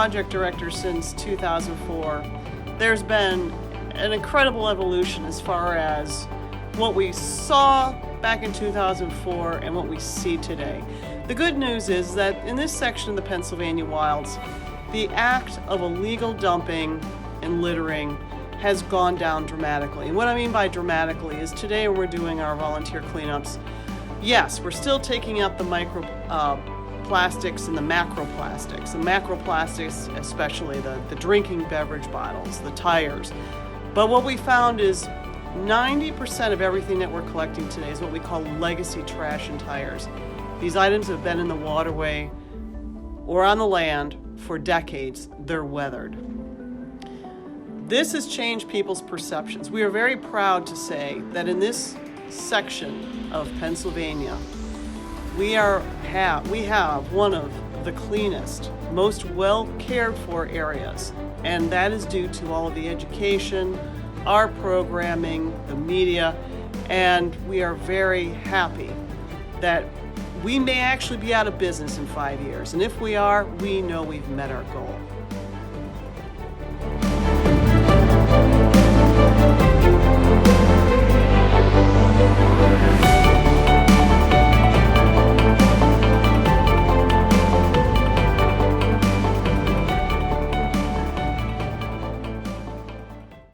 project director since 2004, there's been an incredible evolution as far as what we saw back in 2004 and what we see today. The good news is that in this section of the Pennsylvania wilds, the act of illegal dumping and littering has gone down dramatically. And what I mean by dramatically is today when we're doing our volunteer cleanups, yes, we're still taking out the micro plastics and the macroplastics. The macroplastics, especially the drinking beverage bottles, the tires. But what we found is 90% of everything that we're collecting today is what we call legacy trash and tires. These items have been in the waterway or on the land for decades. They're weathered. This has changed people's perceptions. We are very proud to say that in this section of Pennsylvania, we have one of the cleanest, most well cared for areas, and that is due to all of the education, our programming, the media, and we are very happy that we may actually be out of business in 5 years, and if we are, we know we've met our goal.